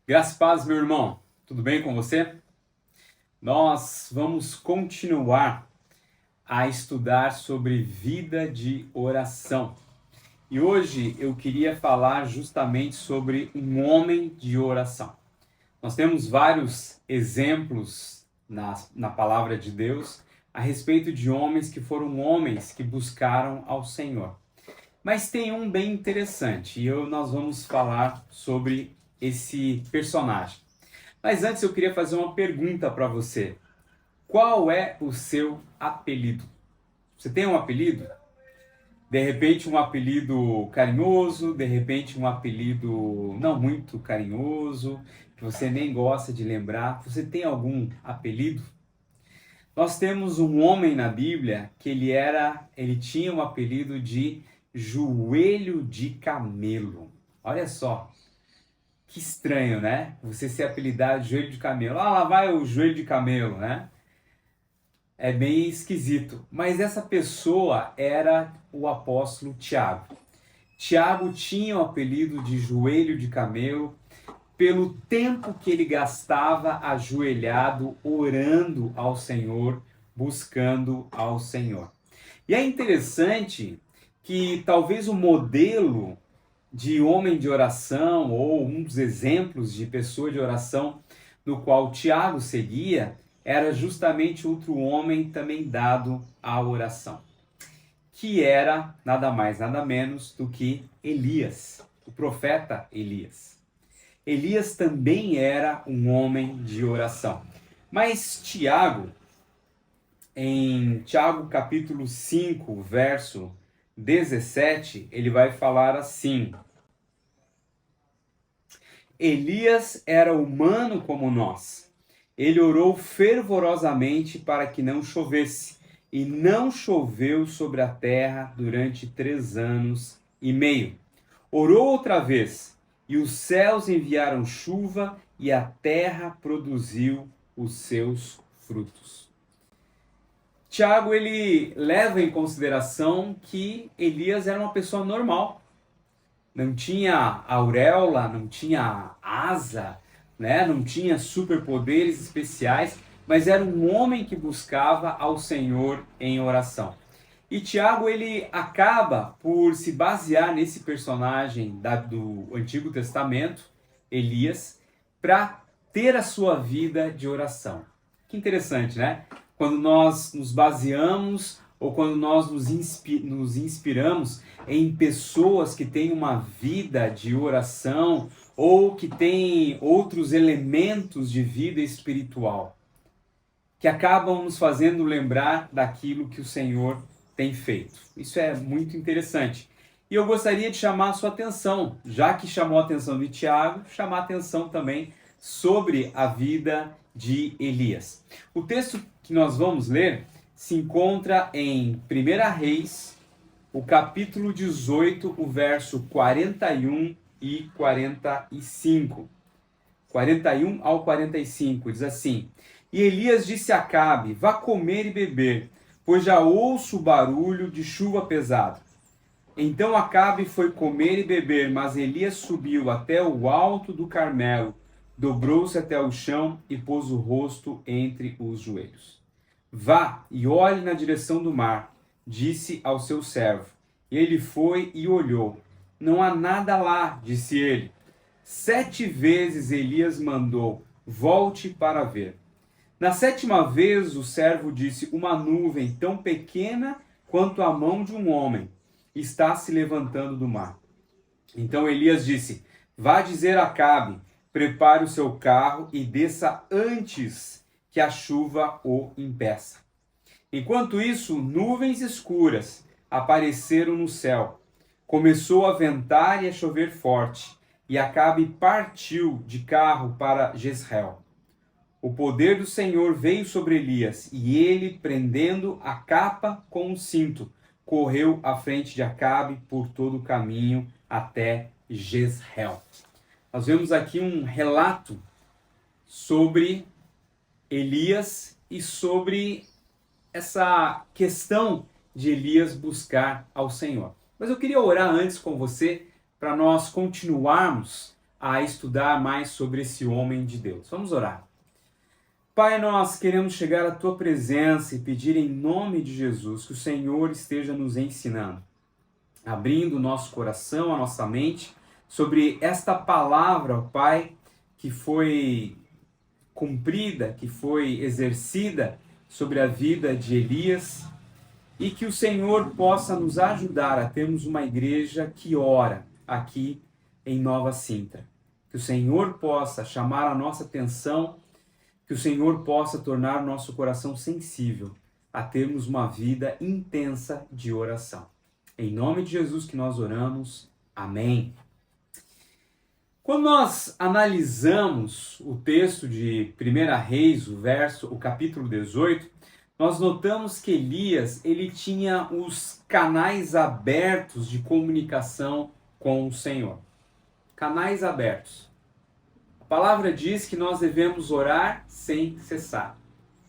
Graças e paz, meu irmão. Tudo bem com você? Nós vamos continuar a estudar sobre vida de oração. E hoje eu queria falar justamente sobre um homem de oração. Nós temos vários exemplos na palavra de Deus a respeito de homens que foram homens que buscaram ao Senhor. Mas tem um bem interessante e nós vamos falar sobre esse personagem. Mas antes eu queria fazer uma pergunta para você. Qual é o seu apelido? Você tem um apelido? De repente um apelido carinhoso, de repente um apelido não muito carinhoso, que você nem gosta de lembrar. Você tem algum apelido? Nós temos um homem na Bíblia que ele tinha um apelido de joelho de camelo. Olha só, que estranho, né? Você ser apelidado de joelho de camelo. Ah, lá vai o joelho de camelo, né? É bem esquisito. Mas essa pessoa era o apóstolo Tiago. Tiago tinha o apelido de joelho de camelo pelo tempo que ele gastava ajoelhado, orando ao Senhor, buscando ao Senhor. E é interessante que talvez o modelo de homem de oração ou um dos exemplos de pessoa de oração no qual Tiago seguia era justamente outro homem também dado à oração, que era nada mais nada menos do que Elias, o profeta Elias. Elias também era um homem de oração. Mas Tiago, em Tiago capítulo 5, verso 17, ele vai falar assim: Elias era humano como nós. Ele orou fervorosamente para que não chovesse, e não choveu sobre a terra durante 3 anos e meio. Orou outra vez, e os céus enviaram chuva, e a terra produziu os seus frutos. Tiago, ele leva em consideração que Elias era uma pessoa normal. Não tinha auréola, não tinha asa, né? Não tinha superpoderes especiais, mas era um homem que buscava ao Senhor em oração. E Tiago, ele acaba por se basear nesse personagem do Antigo Testamento, Elias, para ter a sua vida de oração. Que interessante, né? Quando nós nos baseamos ou quando nós nos inspiramos em pessoas que têm uma vida de oração ou que têm outros elementos de vida espiritual, que acabam nos fazendo lembrar daquilo que o Senhor tem feito. Isso é muito interessante. E eu gostaria de chamar a sua atenção, já que chamou a atenção de Tiago, chamar a atenção também sobre a vida de Elias. O texto que nós vamos ler se encontra em 1 Reis, o capítulo 18, o verso 41 e 45. 41 ao 45, diz assim: E Elias disse a Acabe: Vá comer e beber, pois já ouço o barulho de chuva pesada. Então Acabe foi comer e beber, mas Elias subiu até o alto do Carmelo, dobrou-se até o chão e pôs o rosto entre os joelhos. Vá e olhe na direção do mar, disse ao seu servo. E ele foi e olhou. Não há nada lá, disse ele. 7 vezes Elias mandou: Volte para ver. Na 7ª vez o servo disse: Uma nuvem tão pequena quanto a mão de um homem está se levantando do mar. Então Elias disse: Vá dizer a Acabe: Prepare o seu carro e desça antes que a chuva o impeça. Enquanto isso, nuvens escuras apareceram no céu. Começou a ventar e a chover forte, e Acabe partiu de carro para Jezreel. O poder do Senhor veio sobre Elias, e ele, prendendo a capa com um cinto, correu à frente de Acabe por todo o caminho até Jezreel. Nós vemos aqui um relato sobre Elias e sobre essa questão de Elias buscar ao Senhor. Mas eu queria orar antes com você para nós continuarmos a estudar mais sobre esse homem de Deus. Vamos orar. Pai, nós queremos chegar à Tua presença e pedir em nome de Jesus que o Senhor esteja nos ensinando, abrindo o nosso coração, a nossa mente, sobre esta palavra, ó Pai, que foi cumprida, que foi exercida sobre a vida de Elias, e que o Senhor possa nos ajudar a termos uma igreja que ora aqui em Nova Sintra. Que o Senhor possa chamar a nossa atenção, que o Senhor possa tornar o nosso coração sensível a termos uma vida intensa de oração. Em nome de Jesus que nós oramos. Amém. Quando nós analisamos o texto de 1 Reis, o capítulo 18, nós notamos que Elias ele tinha os canais abertos de comunicação com o Senhor. Canais abertos. A palavra diz que nós devemos orar sem cessar.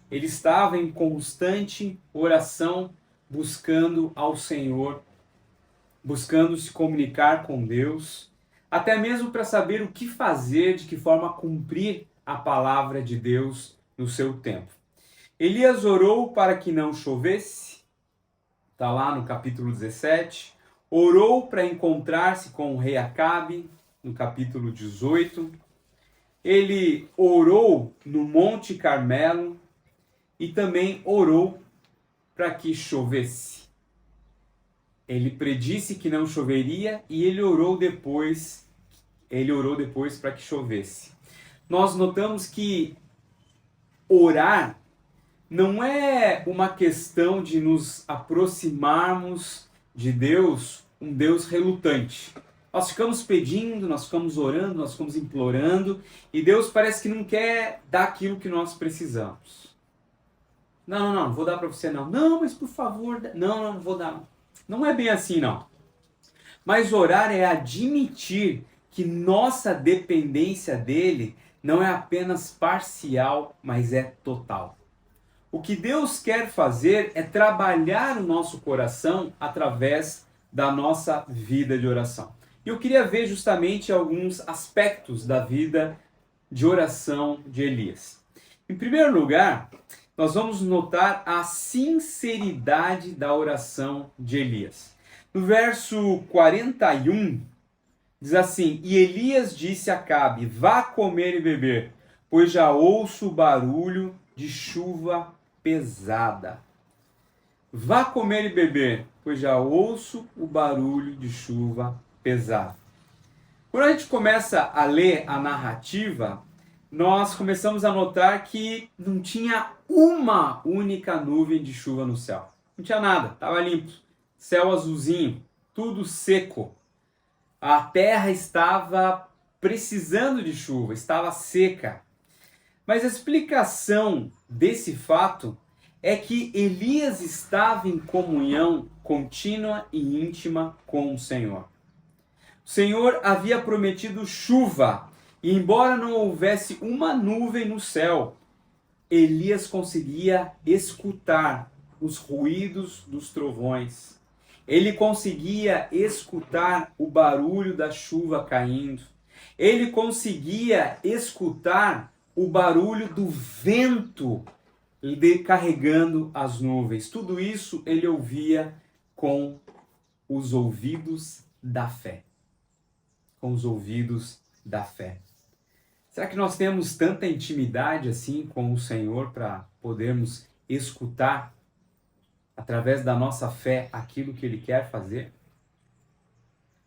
Ele estava em constante oração, buscando ao Senhor, buscando se comunicar com Deus, até mesmo para saber o que fazer, de que forma cumprir a palavra de Deus no seu tempo. Elias orou para que não chovesse, está lá no capítulo 17. Orou para encontrar-se com o rei Acabe, no capítulo 18. Ele orou no Monte Carmelo e também orou para que chovesse. Ele predisse que não choveria e ele orou depois para que chovesse. Nós notamos que orar não é uma questão de nos aproximarmos de Deus, um Deus relutante. Nós ficamos pedindo, nós ficamos orando, nós ficamos implorando, e Deus parece que não quer dar aquilo que nós precisamos. Não vou dar para você não. Não, mas por favor, não vou dar. Não é bem assim não. Mas orar é admitir que nossa dependência dele não é apenas parcial, mas é total. O que Deus quer fazer é trabalhar o nosso coração através da nossa vida de oração. E eu queria ver justamente alguns aspectos da vida de oração de Elias. Em primeiro lugar, nós vamos notar a sinceridade da oração de Elias. No verso 41, diz assim: E Elias disse a Acabe: Vá comer e beber, pois já ouço o barulho de chuva pesada. Vá comer e beber, pois já ouço o barulho de chuva pesada. Quando a gente começa a ler a narrativa, nós começamos a notar que não tinha uma única nuvem de chuva no céu. Não tinha nada, estava limpo. Céu azulzinho, tudo seco. A terra estava precisando de chuva, estava seca. Mas a explicação desse fato é que Elias estava em comunhão contínua e íntima com o Senhor. O Senhor havia prometido chuva, e embora não houvesse uma nuvem no céu, Elias conseguia escutar os ruídos dos trovões. Ele conseguia escutar o barulho da chuva caindo. Ele conseguia escutar o barulho do vento carregando as nuvens. Tudo isso ele ouvia com os ouvidos da fé. Com os ouvidos da fé. Será que nós temos tanta intimidade assim com o Senhor para podermos escutar através da nossa fé aquilo que Ele quer fazer?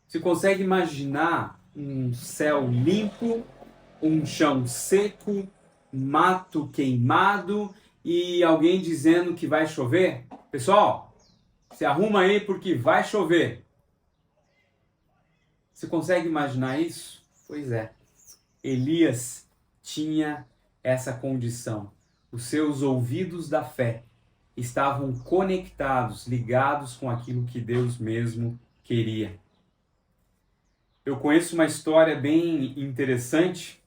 Você consegue imaginar um céu limpo, um chão seco, mato queimado e alguém dizendo que vai chover? Pessoal, se arruma aí porque vai chover. Você consegue imaginar isso? Pois é. Elias tinha essa condição. Os seus ouvidos da fé estavam conectados, ligados com aquilo que Deus mesmo queria. Eu conheço uma história bem interessante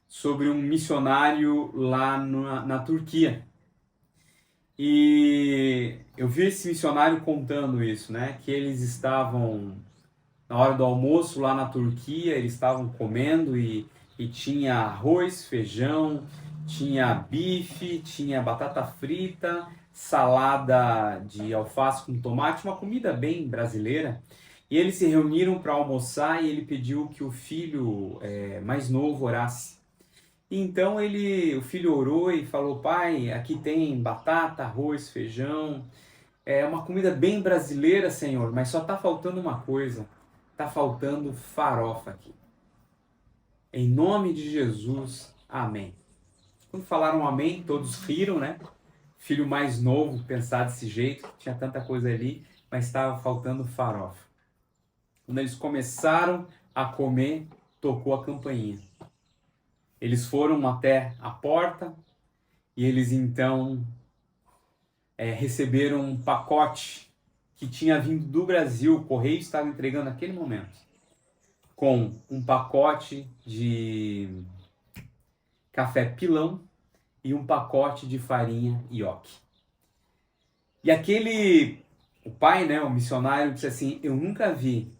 sobre um missionário lá na Turquia. E eu vi esse missionário contando isso, né? Que eles estavam na hora do almoço lá na Turquia, eles estavam comendo e tinha arroz, feijão, tinha bife, tinha batata frita, salada de alface com tomate, uma comida bem brasileira. E eles se reuniram para almoçar e ele pediu que o filho mais novo orasse. Então o filho orou e falou: pai, aqui tem batata, arroz, feijão, é uma comida bem brasileira, Senhor, mas só está faltando uma coisa, está faltando farofa aqui. Em nome de Jesus, amém. Quando falaram amém, todos riram, né? Filho mais novo pensar desse jeito, tinha tanta coisa ali, mas estava faltando farofa. Quando eles começaram a comer, tocou a campainha. Eles foram até a porta e eles então receberam um pacote que tinha vindo do Brasil, o correio estava entregando naquele momento, com um pacote de café pilão e um pacote de farinha ioki. E o pai, né, o missionário, disse assim: eu nunca vi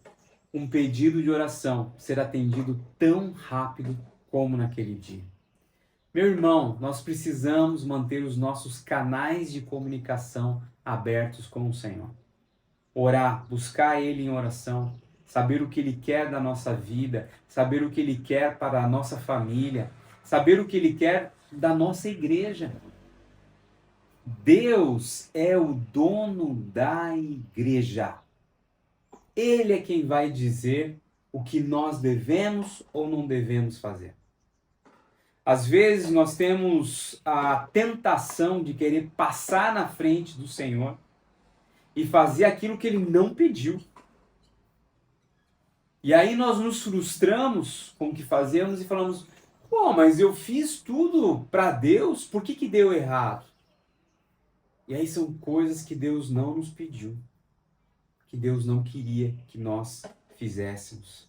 um pedido de oração ser atendido tão rápido como naquele dia. Meu irmão, nós precisamos manter os nossos canais de comunicação abertos com o Senhor. Orar, buscar Ele em oração, saber o que Ele quer da nossa vida, saber o que Ele quer para a nossa família, saber o que Ele quer da nossa igreja. Deus é o dono da igreja. Ele é quem vai dizer o que nós devemos ou não devemos fazer. Às vezes nós temos a tentação de querer passar na frente do Senhor e fazer aquilo que Ele não pediu. E aí nós nos frustramos com o que fazemos e falamos: pô, mas eu fiz tudo para Deus, por que deu errado? E aí são coisas que Deus não nos pediu, que Deus não queria que nós fizéssemos.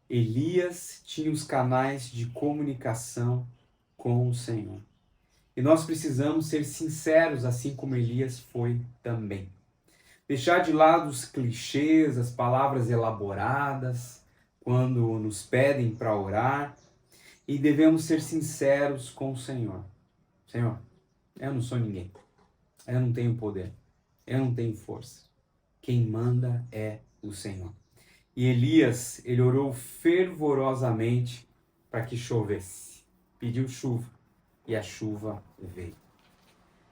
Elias tinha os canais de comunicação com o Senhor. E nós precisamos ser sinceros, assim como Elias foi também. Deixar de lado os clichês, as palavras elaboradas, quando nos pedem para orar. E devemos ser sinceros com o Senhor. Senhor, eu não sou ninguém. Eu não tenho poder. Eu não tenho força. Quem manda é o Senhor. E Elias, ele orou fervorosamente para que chovesse. Pediu chuva e a chuva veio.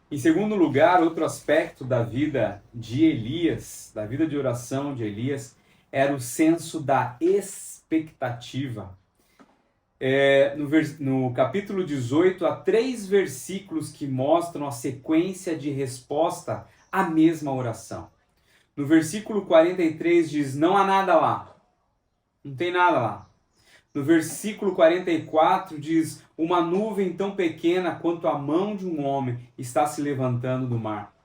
Em segundo lugar, outro aspecto da vida de Elias, da vida de oração de Elias, era o senso da expectativa. No capítulo 18, há 3 versículos que mostram a sequência de resposta à mesma oração. No versículo 43 diz: não há nada lá. Não tem nada lá. No versículo 44 diz: uma nuvem tão pequena quanto a mão de um homem está se levantando do mar.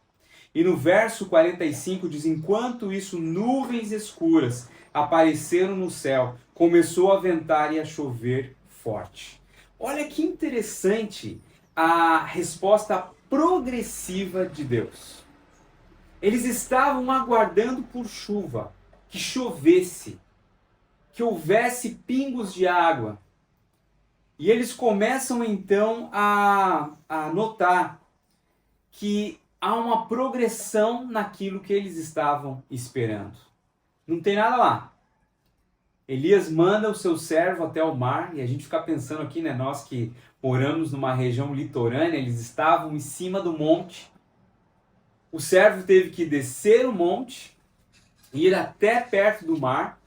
E no verso 45 diz: enquanto isso, nuvens escuras apareceram no céu, começou a ventar e a chover forte. Olha que interessante a resposta progressiva de Deus. Eles estavam aguardando por chuva, que chovesse, que houvesse pingos de água. E eles começam então a notar que há uma progressão naquilo que eles estavam esperando. Não tem nada lá. Elias manda o seu servo até o mar, e a gente fica pensando aqui, né, nós que moramos numa região litorânea, eles estavam em cima do monte. O servo teve que descer o monte, ir até perto do mar.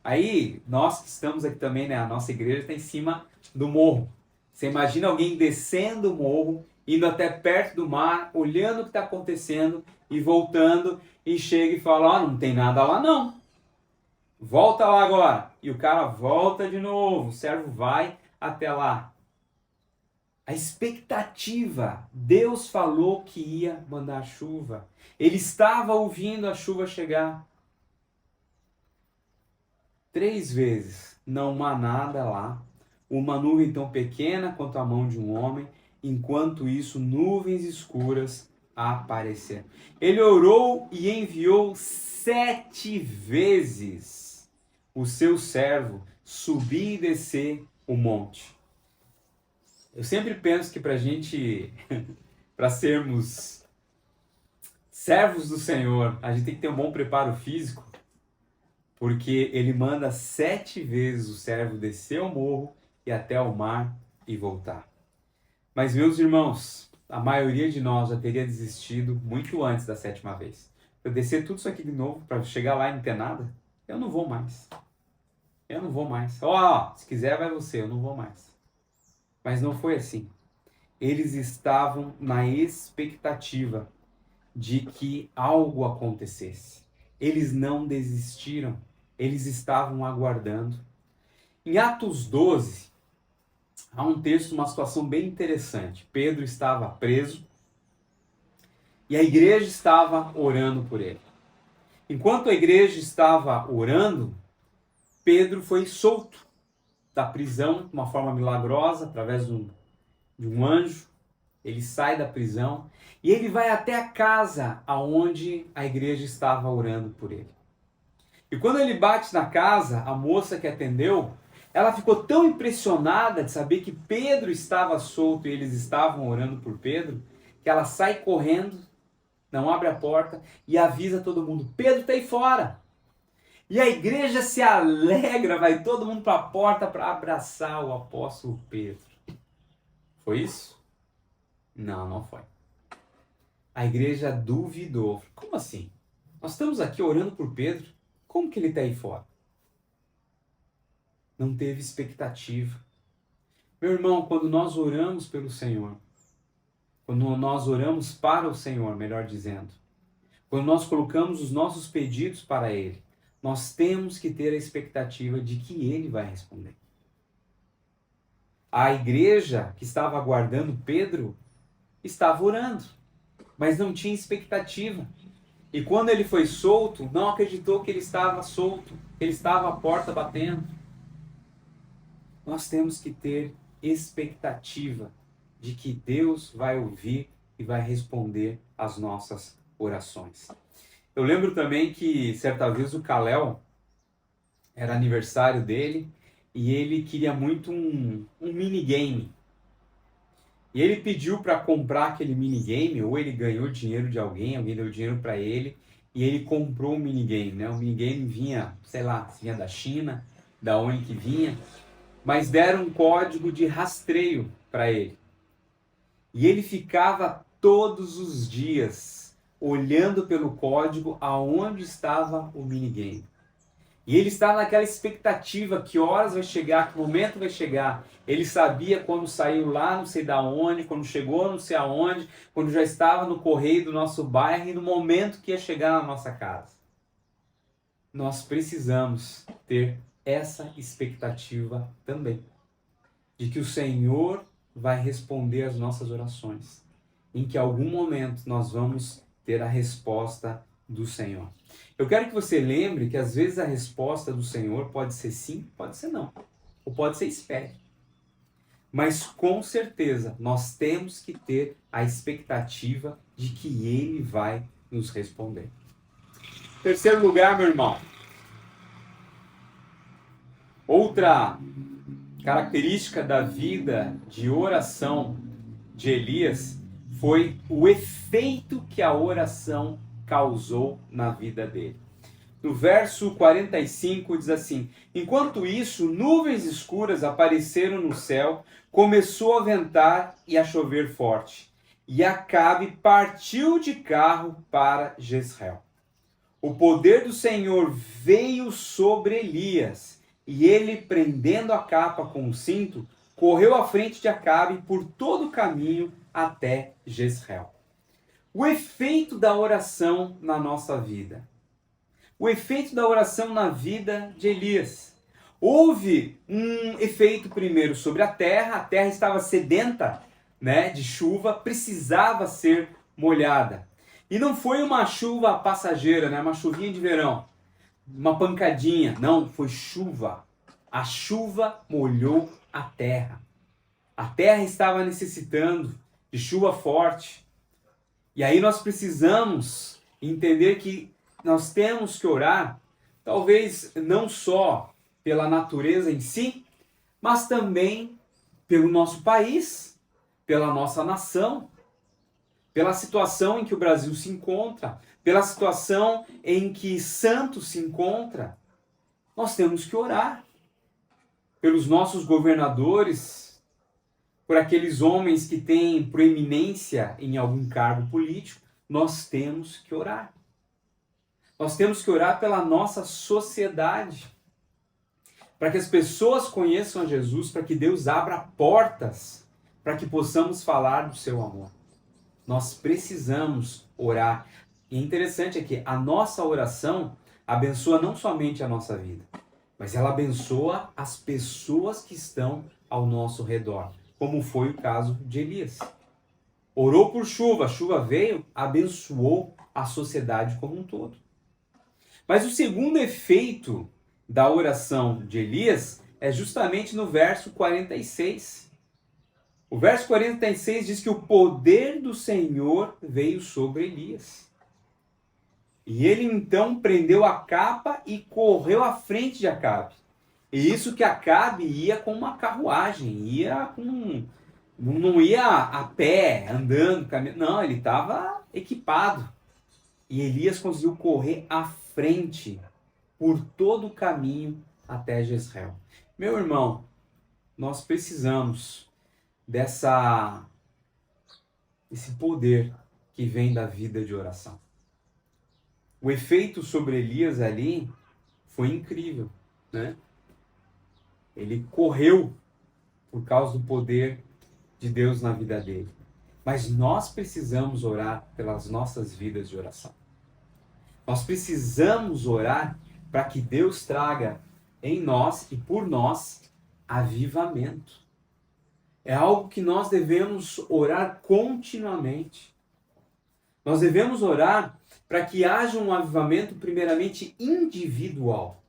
Aí, nós que estamos aqui também, né, a nossa igreja está em cima do morro. Você imagina alguém descendo o morro, indo até perto do mar, olhando o que está acontecendo e voltando, e chega e fala: não tem nada lá não. Volta lá agora. E o cara volta de novo, o servo vai até lá. A expectativa, Deus falou que ia mandar chuva. Ele estava ouvindo a chuva chegar. 3 vezes, não há nada lá. Uma nuvem tão pequena quanto a mão de um homem. Enquanto isso, nuvens escuras apareceram. Ele orou e enviou 7 vezes o seu servo subir e descer o monte. Eu sempre penso que para para sermos servos do Senhor, a gente tem que ter um bom preparo físico, porque ele manda 7 vezes o servo descer o morro e até o mar e voltar. Mas, meus irmãos, a maioria de nós já teria desistido muito antes da 7ª vez. Eu descer tudo isso aqui de novo para chegar lá e não ter nada, eu não vou mais. Eu não vou mais. Se quiser vai você, eu não vou mais. Mas não foi assim. Eles estavam na expectativa de que algo acontecesse. Eles não desistiram. Eles estavam aguardando. Em Atos 12, há um texto, uma situação bem interessante. Pedro estava preso e a igreja estava orando por ele. Enquanto a igreja estava orando, Pedro foi solto da prisão de uma forma milagrosa, através de um anjo. Ele sai da prisão e ele vai até a casa aonde a igreja estava orando por ele. E quando ele bate na casa, a moça que atendeu, ela ficou tão impressionada de saber que Pedro estava solto e eles estavam orando por Pedro, que ela sai correndo, não abre a porta e avisa todo mundo: Pedro está aí fora. E a igreja se alegra, vai todo mundo para a porta para abraçar o apóstolo Pedro. Foi isso? Não, não foi. A igreja duvidou. Como assim? Nós estamos aqui orando por Pedro. Como que ele está aí fora? Não teve expectativa. Meu irmão, quando nós oramos pelo Senhor, quando nós oramos para o Senhor, melhor dizendo, quando nós colocamos os nossos pedidos para Ele, nós temos que ter a expectativa de que Ele vai responder. A igreja que estava aguardando Pedro estava orando, mas não tinha expectativa. E quando ele foi solto, não acreditou que ele estava solto, que ele estava à porta batendo. Nós temos que ter expectativa de que Deus vai ouvir e vai responder às nossas orações. Eu lembro também que certa vez o Kalel, era aniversário dele, e ele queria muito um minigame. E ele pediu para comprar aquele minigame, ou ele ganhou dinheiro de alguém deu dinheiro para ele, e ele comprou o minigame, né? O minigame vinha, sei lá, vinha da China, da onde que vinha, mas deram um código de rastreio para ele. E ele ficava todos os dias olhando pelo código aonde estava o minigame. E ele estava naquela expectativa, que horas vai chegar, que momento vai chegar. Ele sabia quando saiu lá, não sei da onde, quando chegou não sei aonde, quando já estava no correio do nosso bairro e no momento que ia chegar na nossa casa. Nós precisamos ter essa expectativa também, de que o Senhor vai responder às nossas orações, em que algum momento nós vamos ter a resposta do Senhor. Eu quero que você lembre que às vezes a resposta do Senhor pode ser sim, pode ser não, ou pode ser espere. Mas com certeza nós temos que ter a expectativa de que Ele vai nos responder. Terceiro lugar, meu irmão. Outra característica da vida de oração de Elias foi o efeito que a oração causou na vida dele. No verso 45 diz assim: enquanto isso, nuvens escuras apareceram no céu, começou a ventar e a chover forte, e Acabe partiu de carro para Jezreel. O poder do Senhor veio sobre Elias, e ele, prendendo a capa com o cinto, correu à frente de Acabe por todo o caminho até Jezreel. O efeito da oração na nossa vida. O efeito da oração na vida de Elias. Houve um efeito primeiro sobre a terra estava sedenta, né, de chuva, precisava ser molhada. E não foi uma chuva passageira, né, uma chuvinha de verão, uma pancadinha, não, foi chuva. A chuva molhou a terra. A terra estava necessitando de chuva forte. E aí nós precisamos entender que nós temos que orar, talvez não só pela natureza em si, mas também pelo nosso país, pela nossa nação, pela situação em que o Brasil se encontra, pela situação em que Santos se encontra. Nós temos que orar pelos nossos governadores, por aqueles homens que têm proeminência em algum cargo político. Nós temos que orar. Nós temos que orar pela nossa sociedade, para que as pessoas conheçam a Jesus, para que Deus abra portas, para que possamos falar do seu amor. Nós precisamos orar. E interessante é que a nossa oração abençoa não somente a nossa vida, mas ela abençoa as pessoas que estão ao nosso redor, como foi o caso de Elias. Orou por chuva, a chuva veio, abençoou a sociedade como um todo. Mas o segundo efeito da oração de Elias é justamente no verso 46. O verso 46 diz que o poder do Senhor veio sobre Elias. E ele então prendeu a capa e correu à frente de Acabe. E isso que Acabe ia com uma carruagem, não ia a pé, andando, caminhando. Não, ele estava equipado. E Elias conseguiu correr à frente por todo o caminho até Jezreel. Meu irmão, nós precisamos desse poder que vem da vida de oração. O efeito sobre Elias ali foi incrível, né? Ele correu por causa do poder de Deus na vida dele. Mas nós precisamos orar pelas nossas vidas de oração. Nós precisamos orar para que Deus traga em nós e por nós avivamento. É algo que nós devemos orar continuamente. Nós devemos orar para que haja um avivamento primeiramente individual.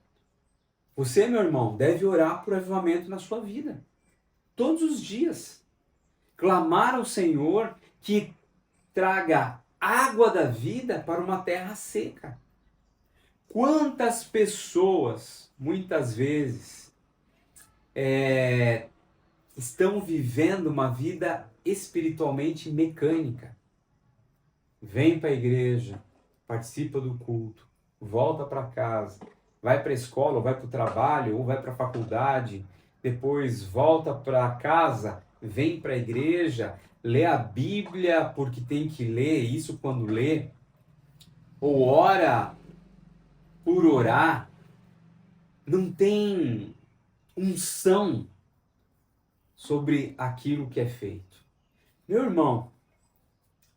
Você, meu irmão, deve orar por avivamento na sua vida. Todos os dias. Clamar ao Senhor que traga água da vida para uma terra seca. Quantas pessoas, muitas vezes, estão vivendo uma vida espiritualmente mecânica. Vem para a igreja, participa do culto, volta para casa, vai para a escola, ou vai para o trabalho, ou vai para a faculdade, depois volta para casa, vem para a igreja, lê a Bíblia porque tem que ler, isso quando lê, ou ora por orar, não tem unção sobre aquilo que é feito. Meu irmão,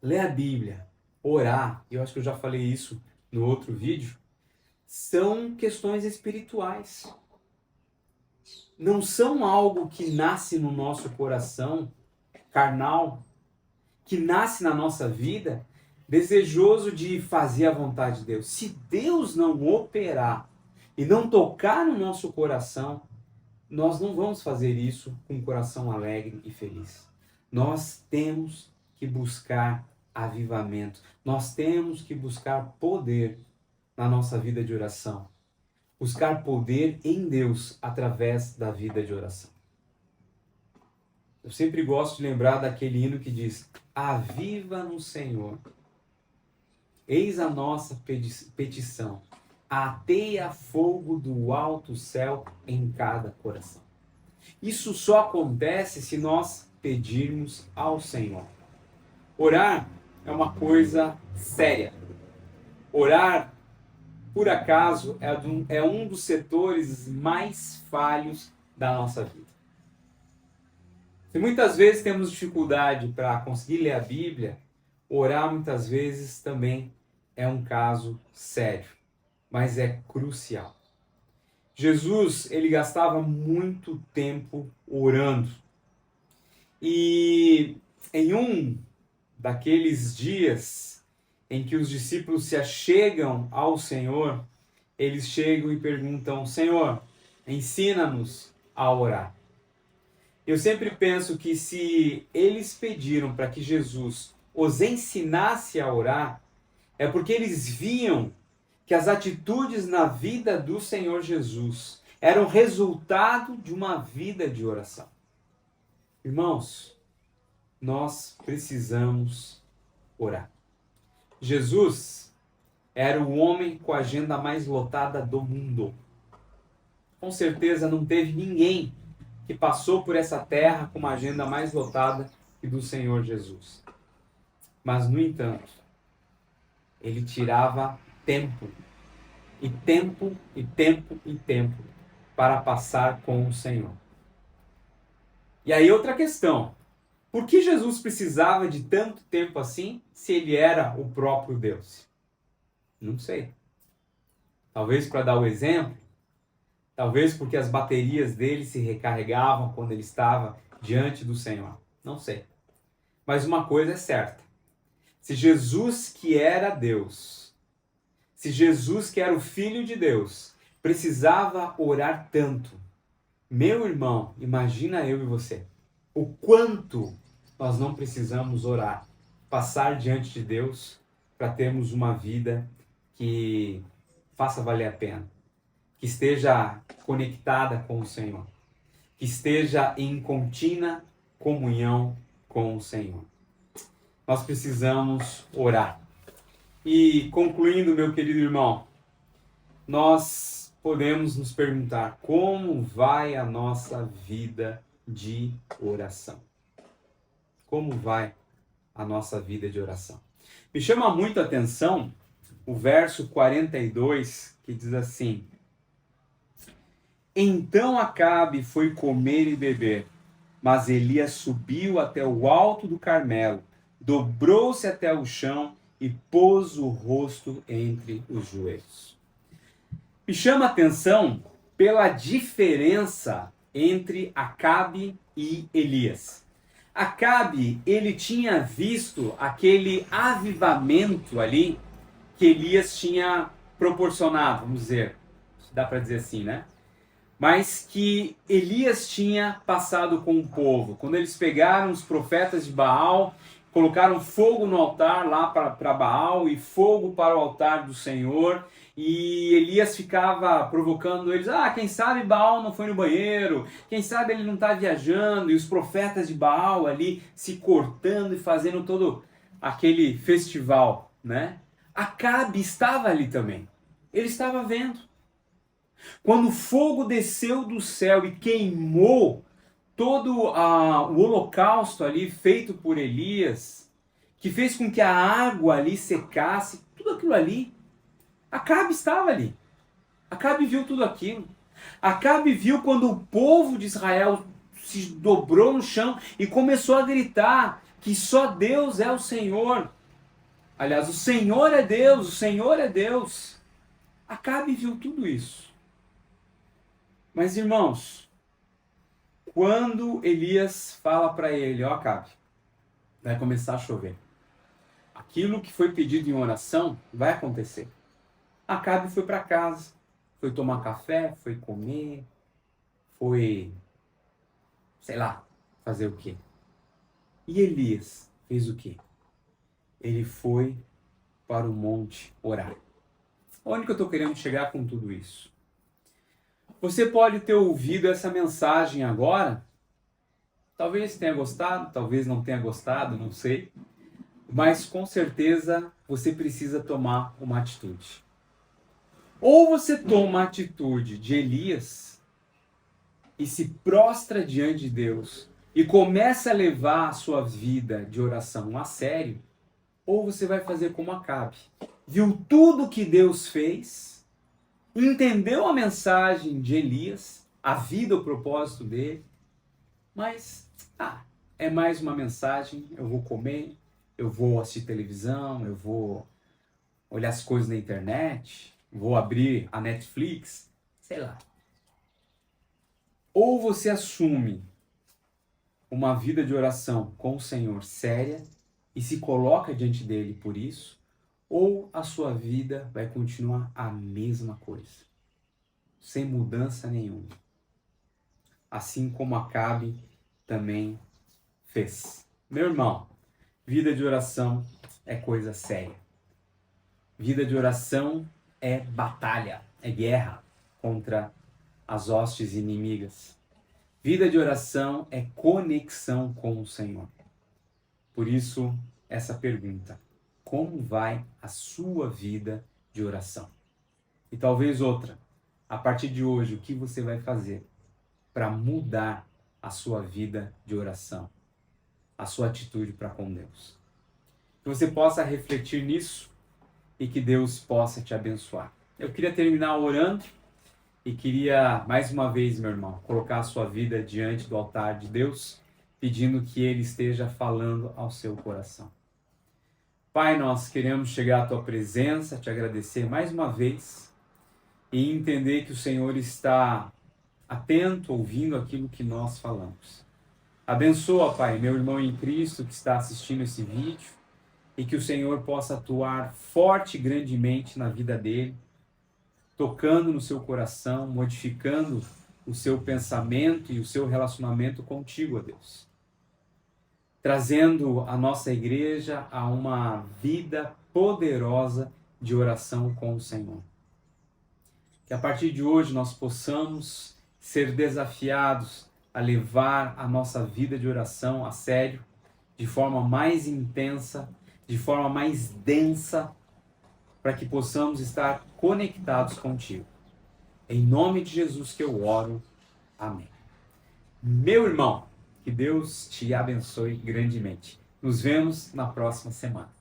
ler a Bíblia, orar, eu acho que eu já falei isso no outro vídeo, são questões espirituais. Não são algo que nasce no nosso coração carnal, que nasce na nossa vida, desejoso de fazer a vontade de Deus. Se Deus não operar e não tocar no nosso coração, nós não vamos fazer isso com um coração alegre e feliz. Nós temos que buscar avivamento. Nós temos que buscar poder na nossa vida de oração. Buscar poder em Deus através da vida de oração. Eu sempre gosto de lembrar daquele hino que diz: aviva no Senhor, eis a nossa petição, ateia fogo do alto céu em cada coração. Isso só acontece se nós pedirmos ao Senhor. Orar é uma coisa séria. Orar, por acaso, é um dos setores mais falhos da nossa vida. Se muitas vezes temos dificuldade para conseguir ler a Bíblia, orar muitas vezes também é um caso sério, mas é crucial. Jesus, ele gastava muito tempo orando. E em um daqueles dias em que os discípulos se achegam ao Senhor, eles chegam e perguntam: Senhor, ensina-nos a orar. Eu sempre penso que se eles pediram para que Jesus os ensinasse a orar, é porque eles viam que as atitudes na vida do Senhor Jesus eram resultado de uma vida de oração. Irmãos, nós precisamos orar. Jesus era o homem com a agenda mais lotada do mundo. Com certeza não teve ninguém que passou por essa terra com uma agenda mais lotada que do Senhor Jesus. Mas, no entanto, ele tirava tempo, e tempo, e tempo, e tempo, para passar com o Senhor. E aí outra questão, por que Jesus precisava de tanto tempo assim, se ele era o próprio Deus? Não sei. Talvez para dar o exemplo, talvez porque as baterias dele se recarregavam quando ele estava diante do Senhor. Não sei. Mas uma coisa é certa. Se Jesus, que era Deus, se Jesus, que era o Filho de Deus, precisava orar tanto, meu irmão, imagina eu e você, o quanto nós não precisamos orar, passar diante de Deus para termos uma vida que faça valer a pena, que esteja conectada com o Senhor, que esteja em contínua comunhão com o Senhor. Nós precisamos orar. E concluindo, meu querido irmão, nós podemos nos perguntar como vai a nossa vida de oração? Como vai a nossa vida de oração? Me chama muito a atenção o verso 42, que diz assim: Então Acabe foi comer e beber, mas Elias subiu até o alto do Carmelo, dobrou-se até o chão e pôs o rosto entre os joelhos. Me chama a atenção pela diferença entre Acabe e Elias. Acabe, ele tinha visto aquele avivamento ali que Elias tinha proporcionado, vamos dizer, dá para dizer assim, né? Mas que Elias tinha passado com o povo. Quando eles pegaram os profetas de Baal, colocaram fogo no altar lá para Baal e fogo para o altar do Senhor, e Elias ficava provocando eles: quem sabe Baal não foi no banheiro, quem sabe ele não está viajando, e os profetas de Baal ali se cortando e fazendo todo aquele festival, né? Acabe estava ali também, ele estava vendo. Quando o fogo desceu do céu e queimou todo o holocausto ali feito por Elias, que fez com que a água ali secasse, tudo aquilo ali, Acabe estava ali. Acabe viu tudo aquilo. Acabe viu quando o povo de Israel se dobrou no chão e começou a gritar que só Deus é o Senhor. Aliás, o Senhor é Deus, o Senhor é Deus. Acabe viu tudo isso. Mas, irmãos, quando Elias fala para ele: Acabe, vai começar a chover. Aquilo que foi pedido em oração vai acontecer. Acabe foi para casa, foi tomar café, foi comer, foi, sei lá, fazer o quê? E Elias fez o quê? Ele foi para o monte orar. Onde que eu estou querendo chegar com tudo isso? Você pode ter ouvido essa mensagem agora, talvez tenha gostado, talvez não tenha gostado, não sei, mas com certeza você precisa tomar uma atitude. Ou você toma a atitude de Elias e se prostra diante de Deus e começa a levar a sua vida de oração a sério, ou você vai fazer como Acabe. Viu tudo que Deus fez, entendeu a mensagem de Elias, a vida, o propósito dele, mas é mais uma mensagem, eu vou comer, eu vou assistir televisão, eu vou olhar as coisas na internet, vou abrir a Netflix, sei lá. Ou você assume uma vida de oração com o Senhor séria e se coloca diante dele por isso, ou a sua vida vai continuar a mesma coisa, sem mudança nenhuma. Assim como Acabe também fez. Meu irmão, Vida de oração é coisa séria. Vida de oração é batalha, é guerra contra as hostes inimigas. Vida de oração é conexão com o Senhor. Por isso, essa pergunta: como vai a sua vida de oração? E talvez outra: a partir de hoje, o que você vai fazer para mudar a sua vida de oração, a sua atitude para com Deus? Que você possa refletir nisso e que Deus possa te abençoar. Eu queria terminar orando e queria, mais uma vez, meu irmão, colocar a sua vida diante do altar de Deus, pedindo que Ele esteja falando ao seu coração. Pai, nós queremos chegar à Tua presença, te agradecer mais uma vez e entender que o Senhor está atento, ouvindo aquilo que nós falamos. Abençoa, Pai, meu irmão em Cristo que está assistindo esse vídeo e que o Senhor possa atuar forte e grandemente na vida dele, tocando no seu coração, modificando o seu pensamento e o seu relacionamento contigo, ó Deus. Trazendo a nossa igreja a uma vida poderosa de oração com o Senhor. Que a partir de hoje nós possamos ser desafiados a levar a nossa vida de oração a sério, de forma mais intensa, de forma mais densa, para que possamos estar conectados contigo. Em nome de Jesus que eu oro. Amém. Meu irmão, que Deus te abençoe grandemente. Nos vemos na próxima semana.